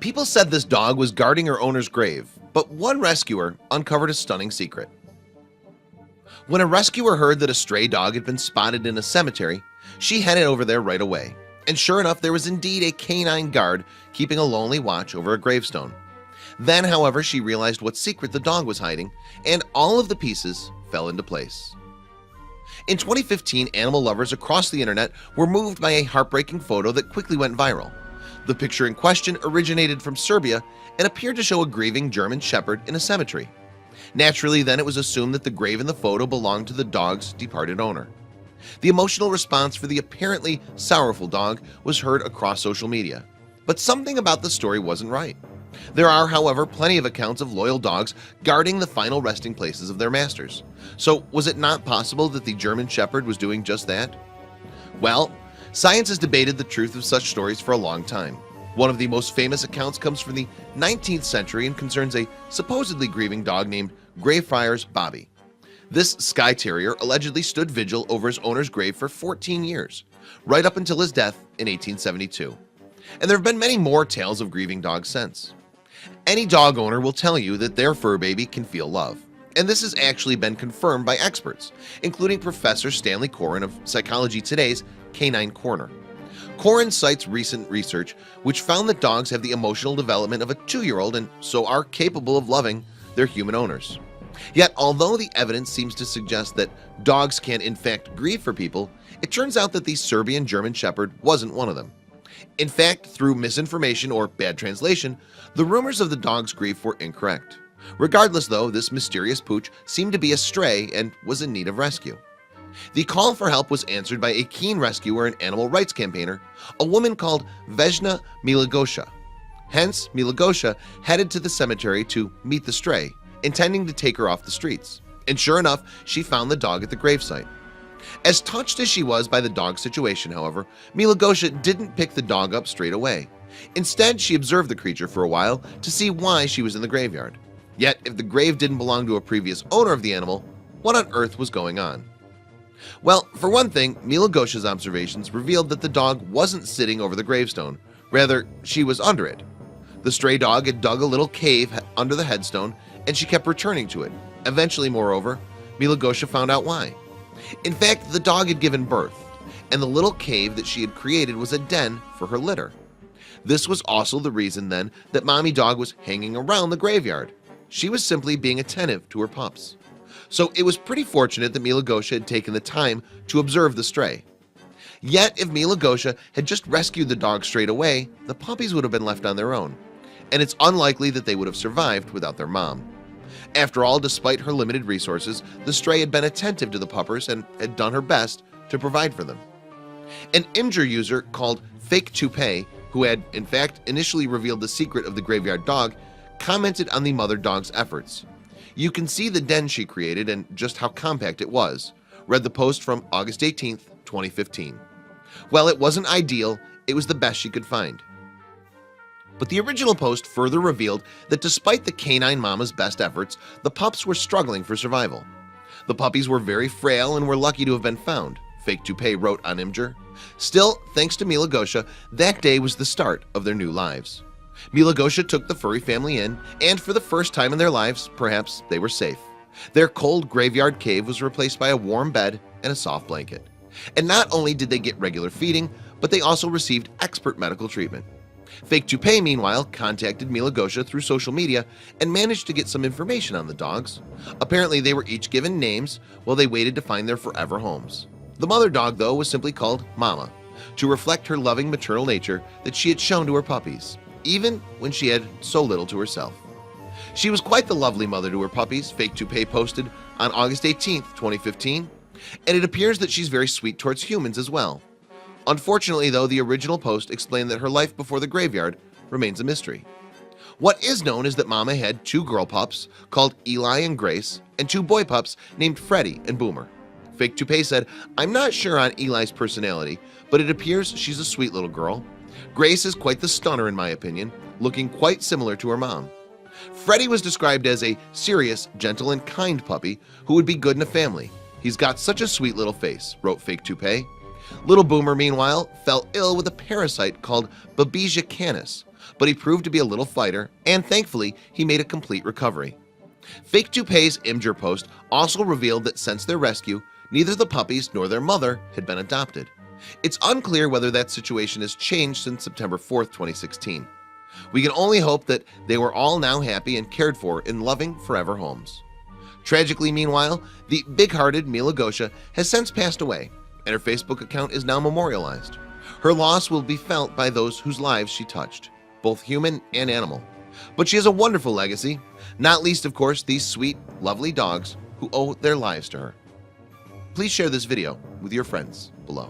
People said this dog was guarding her owner's grave, but one rescuer uncovered a stunning secret. When a rescuer heard that a stray dog had been spotted in a cemetery, she headed over there right away. And sure enough, there was indeed a canine guard keeping a lonely watch over a gravestone. Then, however, she realized what secret the dog was hiding, and all of the pieces fell into place. In 2015, animal lovers across the internet were moved by a heartbreaking photo that quickly went viral. The picture in question originated from Serbia and appeared to show a grieving German Shepherd in a cemetery. Naturally, then it was assumed that the grave in the photo belonged to the dog's departed owner. The emotional response for the apparently sorrowful dog was heard across social media. But something about the story wasn't right. There are, however, plenty of accounts of loyal dogs guarding the final resting places of their masters. So was it not possible that the German Shepherd was doing just that? Well, science has debated the truth of such stories for a long time. One of the most famous accounts comes from the 19th century and concerns a supposedly grieving dog named Greyfriars Bobby. This Skye Terrier allegedly stood vigil over his owner's grave for 14 years, right up until his death in 1872. And there have been many more tales of grieving dogs since. Any dog owner will tell you that their fur baby can feel love. And this has actually been confirmed by experts, including Professor Stanley Coren of Psychology Today's Canine Corner. Coren cites recent research which found that dogs have the emotional development of a 2-year-old and so are capable of loving their human owners. Yet, although the evidence seems to suggest that dogs can in fact grieve for people, it turns out that the Serbian German Shepherd wasn't one of them. In fact, through misinformation or bad translation, the rumors of the dog's grief were incorrect. Regardless though, this mysterious pooch seemed to be a stray and was in need of rescue. The call for help was answered by a keen rescuer and animal rights campaigner, a woman called Vesna Milagosha. Hence, Milagosha headed to the cemetery to meet the stray, intending to take her off the streets. And sure enough, she found the dog at the gravesite. As touched as she was by the dog's situation, however, Milagosha didn't pick the dog up straight away. Instead, she observed the creature for a while to see why she was in the graveyard. Yet, if the grave didn't belong to a previous owner of the animal, what on earth was going on? Well, for one thing, Milagosha's observations revealed that the dog wasn't sitting over the gravestone. Rather, she was under it. The stray dog had dug a little cave under the headstone, and she kept returning to it. Eventually, moreover, Milagosha found out why. In fact, the dog had given birth, and the little cave that she had created was a den for her litter. This was also the reason then that Mommy Dog was hanging around the graveyard. She was simply being attentive to her pups. So it was pretty fortunate that Milagosha had taken the time to observe the stray. Yet if Milagosha had just rescued the dog straight away, the puppies would have been left on their own, and it's unlikely that they would have survived without their mom. After all, despite her limited resources, the stray had been attentive to the puppers and had done her best to provide for them. An Imgur user called Fake Toupee, who had in fact initially revealed the secret of the graveyard dog, commented on the mother dog's efforts. "You can see the den she created and just how compact it was," read the post from August 18th, 2015. Well, it wasn't ideal, it was the best she could find. But the original post further revealed that despite the canine mama's best efforts, the pups were struggling for survival. The puppies were very frail and were lucky to have been found, Fake Toupee wrote on Imgur. Still, thanks to Milagosha, that day was the start of their new lives. Milagosha took the furry family in, and for the first time in their lives, perhaps they were safe. Their cold graveyard cave was replaced by a warm bed and a soft blanket. And not only did they get regular feeding, but they also received expert medical treatment. Fake Toupee, meanwhile, contacted Milagosha through social media and managed to get some information on the dogs. Apparently, they were each given names while they waited to find their forever homes. The mother dog, though, was simply called Mama, to reflect her loving maternal nature that she had shown to her puppies, even when she had so little to herself. She was quite the lovely mother to her puppies, Fake Toupee posted on August 18th, 2015, and it appears that she's very sweet towards humans as well. Unfortunately, though, the original post explained that her life before the graveyard remains a mystery. What is known is that Mama had 2 girl pups called Eli and Grace and 2 boy pups named Freddie and Boomer. Fake Toupee said, "I'm not sure on Eli's personality, but it appears she's a sweet little girl. Grace is quite the stunner in my opinion, looking quite similar to her mom. Freddie was described as a serious, gentle, and kind puppy who would be good in a family. He's got such a sweet little face," wrote Fake Toupee. Little Boomer, meanwhile, fell ill with a parasite called Babesia canis, but he proved to be a little fighter, and thankfully he made a complete recovery. Fake Toupee's Imgur post also revealed that since their rescue, neither the puppies nor their mother had been adopted. It's unclear whether that situation has changed since September 4th, 2016. We can only hope that they were all now happy and cared for in loving forever homes. Tragically, meanwhile, the big-hearted Mila Gosha has since passed away, and her Facebook account is now memorialized. Her loss will be felt by those whose lives she touched, both human and animal. But she has a wonderful legacy, not least, of course, these sweet, lovely dogs who owe their lives to her. Please share this video with your friends below.